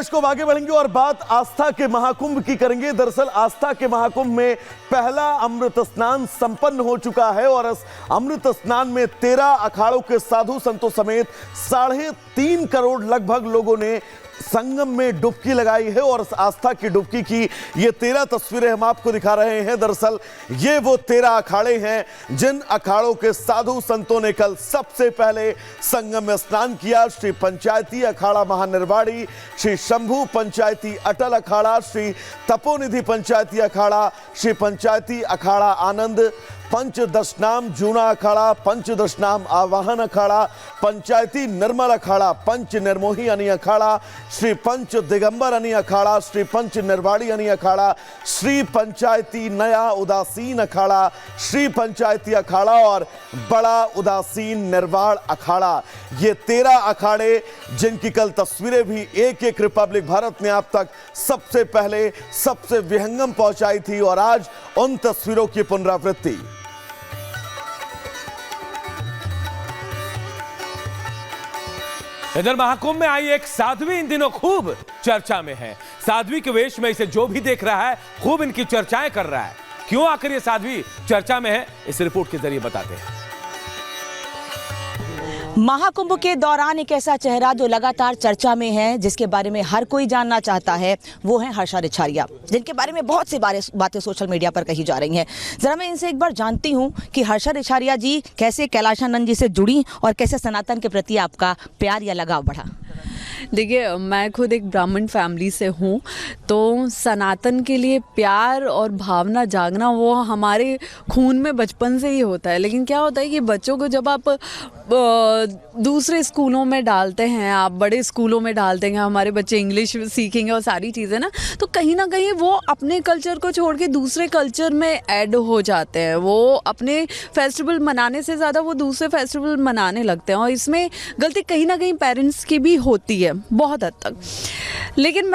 विशेष को आगे बढ़ेंगे और बात आस्था के महाकुंभ की करेंगे। दरअसल आस्था के महाकुंभ में पहला अमृत स्नान संपन्न हो चुका है और इस अमृत स्नान में 13 अखाड़ों के साधु संतों समेत 3.5 करोड़ लगभग लोगों ने संगम में डुबकी लगाई है। और इस आस्था की डुबकी की ये 13 तस्वीरें हम आपको दिखा रहे हैं। दरअसल ये वो 13 अखाड़े हैं जिन अखाड़ों के साधु संतों ने कल सबसे पहले संगम में स्नान किया। श्री पंचायती अखाड़ा महानिर्वाणी, श्री शंभू पंचायती अटल अखाड़ा, श्री तपोनिधि पंचायती अखाड़ा, श्री पंचायती अखाड़ा आनंद, पंचदशनाम जूना अखाड़ा, पंचदशनाम आवाहन अखाड़ा, पंचायती निर्मल अखाड़ा, पंच निर्मोही अनी अखाड़ा, श्री पंच दिगंबर अनी अखाड़ा, श्री पंच निर्वाणी अनी अखाड़ा, श्री पंचायती नया उदासीन अखाड़ा, श्री पंचायती अखाड़ा और बड़ा उदासीन निर्वाण अखाड़ा। ये 13 अखाड़े जिनकी कल तस्वीरें भी एक रिपब्लिक भारत ने अब तक सबसे पहले सबसे विहंगम पहुंचाई थी और आज उन तस्वीरों की पुनरावृत्ति। इधर महाकुंभ में आई एक साध्वी इन दिनों खूब चर्चा में है। साध्वी के वेश में इसे जो भी देख रहा है खूब इनकी चर्चाएं कर रहा है। क्यों आखिर ये साध्वी चर्चा में है, इस रिपोर्ट के जरिए बताते हैं। महाकुंभ के दौरान एक ऐसा चेहरा जो लगातार चर्चा में है, जिसके बारे में हर कोई जानना चाहता है, वो है हर्षा रिछारिया, जिनके बारे में बहुत सी बातें सोशल मीडिया पर कही जा रही हैं। जरा मैं इनसे एक बार जानती हूँ कि हर्षा रिछारिया जी कैसे कैलाशानंद जी से जुड़ी और कैसे सनातन के प्रति आपका प्यार या लगाव बढ़ा। देखिए, मैं खुद एक ब्राह्मण फैमिली से हूँ, तो सनातन के लिए प्यार और भावना जागना वो हमारे खून में बचपन से ही होता है। लेकिन क्या होता है कि बच्चों को जब आप दूसरे स्कूलों में डालते हैं, आप बड़े स्कूलों में डालते हैं, हमारे बच्चे इंग्लिश सीखेंगे और सारी चीज़ें ना, तो कहीं ना कहीं वो अपने कल्चर को छोड़ के दूसरे कल्चर में ऐड हो जाते हैं। वो अपने फेस्टिवल मनाने से ज़्यादा वो दूसरे फेस्टिवल मनाने लगते हैं और इसमें गलती कहीं ना कहीं पेरेंट्स की भी होती है बहुत हद तक। लेकिन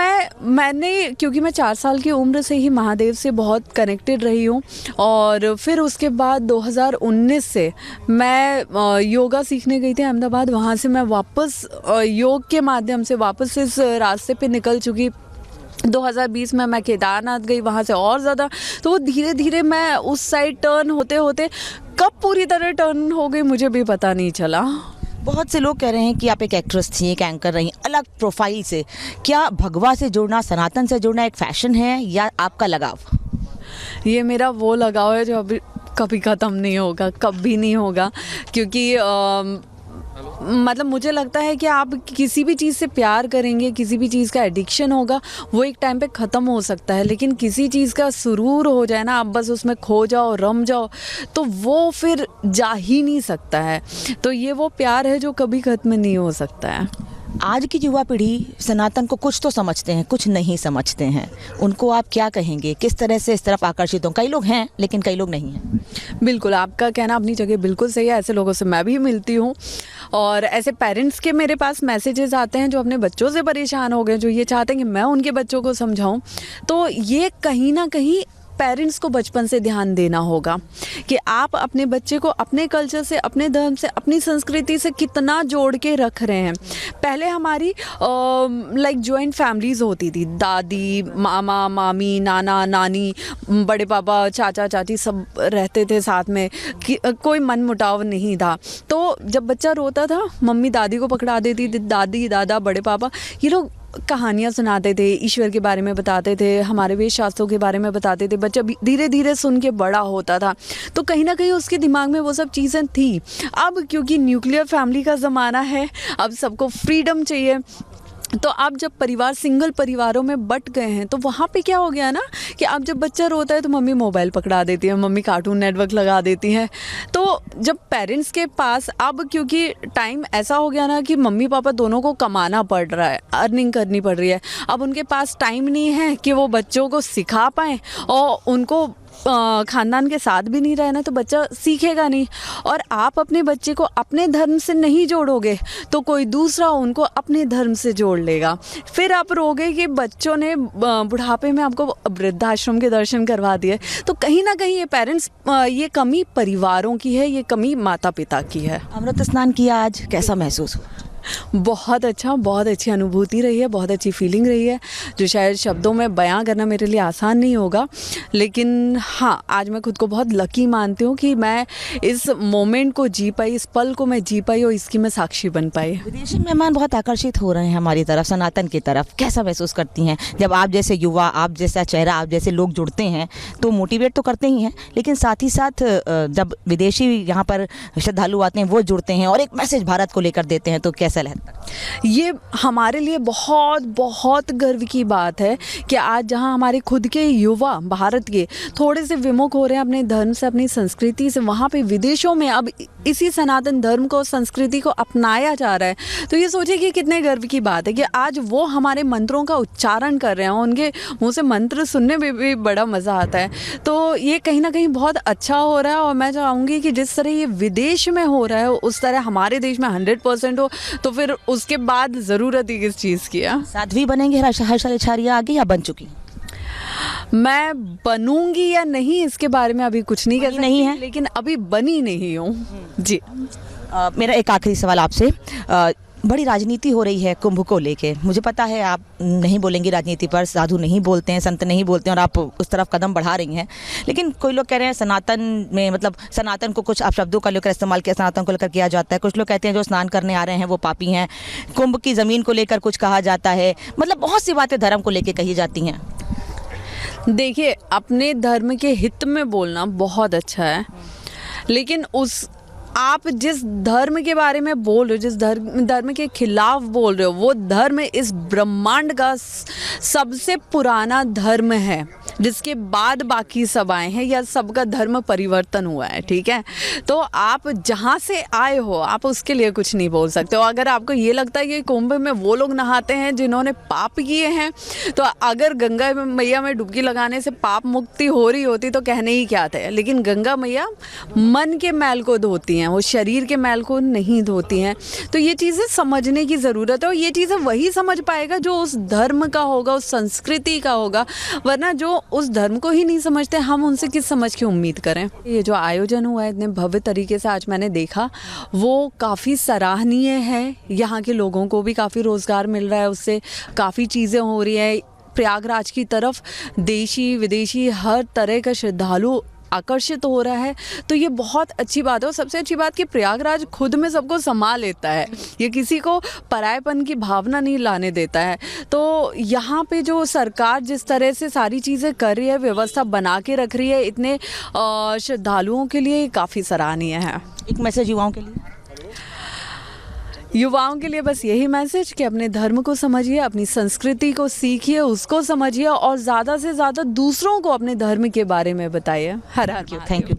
मैंने क्योंकि मैं 4 साल की उम्र से ही महादेव से बहुत कनेक्टेड रही हूँ और फिर उसके बाद 2019 से मैं योगा सीखने गई थी अहमदाबाद। वहाँ से मैं वापस योग के माध्यम से वापस इस रास्ते पे निकल चुकी। 2020 में मैं केदारनाथ गई, वहाँ से और ज़्यादा, तो वो धीरे धीरे मैं उस साइड टर्न होते होते कब पूरी तरह टर्न हो गई मुझे भी पता नहीं चला। बहुत से लोग कह रहे हैं कि आप एक एक्ट्रेस थी, एक एंकर रही, अलग प्रोफाइल से। क्या भगवा से जुड़ना, सनातन से जुड़ना एक फैशन है या आपका लगाव? ये मेरा वो लगाव है जो अभी कभी ख़त्म नहीं होगा, कभी नहीं होगा। क्योंकि मतलब मुझे लगता है कि आप किसी भी चीज़ से प्यार करेंगे, किसी भी चीज़ का एडिक्शन होगा, वो एक टाइम पे ख़त्म हो सकता है। लेकिन किसी चीज़ का सुरूर हो जाए ना, आप बस उसमें खो जाओ, रम जाओ, तो वो फिर जा ही नहीं सकता है। तो ये वो प्यार है जो कभी ख़त्म नहीं हो सकता है। आज की युवा पीढ़ी सनातन को कुछ तो समझते हैं, कुछ नहीं समझते हैं। उनको आप क्या कहेंगे, किस तरह से इस तरफ आकर्षित हों? कई लोग हैं लेकिन कई लोग नहीं हैं। बिल्कुल, आपका कहना अपनी जगह बिल्कुल सही है। ऐसे लोगों से मैं भी मिलती हूँ और ऐसे पेरेंट्स के मेरे पास मैसेजेस आते हैं जो अपने बच्चों से परेशान हो गए, जो ये चाहते हैं कि मैं उनके बच्चों को समझाऊँ। तो ये कहीं ना कहीं पेरेंट्स को बचपन से ध्यान देना होगा कि आप अपने बच्चे को अपने कल्चर से, अपने धर्म से, अपनी संस्कृति से कितना जोड़ के रख रहे हैं। पहले हमारी लाइक जॉइंट फैमिलीज़ होती थी, दादी, मामा, मामी, नाना, नानी, बड़े पापा, चाचा, चाची सब रहते थे साथ में, कोई मन मुटाव नहीं था। तो जब बच्चा रोता था, मम्मी दादी को पकड़ा देती थी, दादी, दादा, बड़े पापा ये लोग कहानियाँ सुनाते थे, ईश्वर के बारे में बताते थे, हमारे वेद शास्त्रों के बारे में बताते थे। बच्चा धीरे धीरे सुन के बड़ा होता था, तो कहीं ना कहीं उसके दिमाग में वो सब चीज़ें थी। अब क्योंकि न्यूक्लियर फैमिली का ज़माना है, अब सबको फ्रीडम चाहिए, तो आप जब परिवार सिंगल परिवारों में बट गए हैं, तो वहाँ पे क्या हो गया ना कि अब जब बच्चा रोता है तो मम्मी मोबाइल पकड़ा देती है, मम्मी कार्टून नेटवर्क लगा देती हैं। तो जब पेरेंट्स के पास अब क्योंकि टाइम ऐसा हो गया ना कि मम्मी पापा दोनों को कमाना पड़ रहा है, अर्निंग करनी पड़ रही है, अब उनके पास टाइम नहीं है कि वो बच्चों को सिखा पाएँ और उनको ख़ानदान के साथ भी नहीं रहना, तो बच्चा सीखेगा नहीं। और आप अपने बच्चे को अपने धर्म से नहीं जोड़ोगे तो कोई दूसरा उनको अपने धर्म से जोड़ लेगा। फिर आप रोगे कि बच्चों ने बुढ़ापे में आपको वृद्धाश्रम के दर्शन करवा दिए। तो कहीं ना कहीं ये पेरेंट्स, ये कमी परिवारों की है, ये कमी माता पिता की है। अमृत स्नान किया आज, कैसा महसूस हुआ? बहुत अच्छा, बहुत अच्छी अनुभूति रही है, बहुत अच्छी फीलिंग रही है, जो शायद शब्दों में बयां करना मेरे लिए आसान नहीं होगा। लेकिन हाँ, आज मैं खुद को बहुत लकी मानती हूँ कि मैं इस मोमेंट को जी पाई, इस पल को मैं जी पाई और इसकी मैं साक्षी बन पाई। विदेशी मेहमान बहुत आकर्षित हो रहे हैं हमारी तरफ, सनातन की तरफ। कैसा महसूस करती हैं जब आप जैसे युवा, आप जैसा चेहरा, आप जैसे लोग जुड़ते हैं? तो मोटिवेट तो करते ही हैं, लेकिन साथ ही साथ जब विदेशी यहाँ पर श्रद्धालु आते हैं, वो जुड़ते हैं और एक मैसेज भारत को लेकर देते हैं, तो कैसा लगता है? ये हमारे लिए बहुत बहुत गर्व की बात है कि आज जहाँ हमारे खुद के युवा भारत के थोड़े से विमुख हो रहे हैं अपने धर्म से, अपनी संस्कृति से, वहाँ पे विदेशों में अब इसी सनातन धर्म को, संस्कृति को अपनाया जा रहा है। तो ये सोचिए कि कितने गर्व की बात है कि आज वो हमारे मंत्रों का उच्चारण कर रहे हैं, उनके मुँह से मंत्र सुनने में भी बड़ा मज़ा आता है। तो ये कहीं ना कहीं बहुत अच्छा हो रहा है और मैं चाहूँगी कि जिस तरह ये विदेश में हो रहा है उस तरह हमारे देश में 100% हो, तो फिर उसके बाद ज़रूरत ही किस चीज़ की है। साध्वी बनेंगे हर्षा रिछारिया आगे या बन चुकी? मैं बनूंगी या नहीं इसके बारे में अभी कुछ नहीं कह सकती, नहीं है, लेकिन अभी बनी नहीं हूँ जी। मेरा एक आखिरी सवाल आपसे। बड़ी राजनीति हो रही है कुंभ को लेके। मुझे पता है आप नहीं बोलेंगी राजनीति पर, साधु नहीं बोलते हैं, संत नहीं बोलते हैं और आप उस तरफ कदम बढ़ा रही हैं, लेकिन कोई लोग कह रहे हैं सनातन में, मतलब सनातन को कुछ आप शब्दों का लेकर इस्तेमाल किया, सनातन को लेकर किया जाता है। कुछ लोग कहते हैं जो स्नान करने आ रहे हैं वो पापी हैं। कुंभ की ज़मीन को लेकर कुछ कहा जाता है, मतलब बहुत सी बातें धर्म को लेकर कही जाती हैं। देखिए, अपने धर्म के हित में बोलना बहुत अच्छा है, लेकिन आप जिस धर्म के बारे में बोल रहे हो, जिस धर्म के खिलाफ बोल रहे हो, वो धर्म इस ब्रह्मांड का सबसे पुराना धर्म है, जिसके बाद बाकी सब आए हैं या सबका धर्म परिवर्तन हुआ है। ठीक है, तो आप जहाँ से आए हो आप उसके लिए कुछ नहीं बोल सकते हो। अगर आपको ये लगता है कि कुंभ में वो लोग नहाते हैं जिन्होंने पाप किए हैं, तो अगर गंगा मैया में डुबकी लगाने से पाप मुक्ति हो रही होती तो कहने ही क्या थे। लेकिन गंगा मैया मन के मैल को धोती हैं, वो शरीर के मैल को नहीं धोती हैं। तो ये चीज़ें समझने की ज़रूरत है और ये चीज़ें वही समझ पाएगा जो उस धर्म का होगा, उस संस्कृति का होगा, वरना जो उस धर्म को ही नहीं समझते हम उनसे किस समझ की उम्मीद करें। ये जो आयोजन हुआ है इतने भव्य तरीके से आज मैंने देखा, वो काफ़ी सराहनीय है। यहाँ के लोगों को भी काफ़ी रोज़गार मिल रहा है, उससे काफ़ी चीज़ें हो रही है। प्रयागराज की तरफ देशी विदेशी हर तरह का श्रद्धालु आकर्षित हो रहा है, तो ये बहुत अच्छी बात है। और सबसे अच्छी बात कि प्रयागराज खुद में सबको समा लेता है, ये किसी को परायपन की भावना नहीं लाने देता है। तो यहाँ पे जो सरकार जिस तरह से सारी चीज़ें कर रही है, व्यवस्था बना के रख रही है इतने श्रद्धालुओं के लिए, काफ़ी सराहनीय है। एक मैसेज युवाओं के लिए? युवाओं के लिए बस यही मैसेज कि अपने धर्म को समझिए, अपनी संस्कृति को सीखिए, उसको समझिए और ज़्यादा से ज़्यादा दूसरों को अपने धर्म के बारे में बताइए। Her thank you.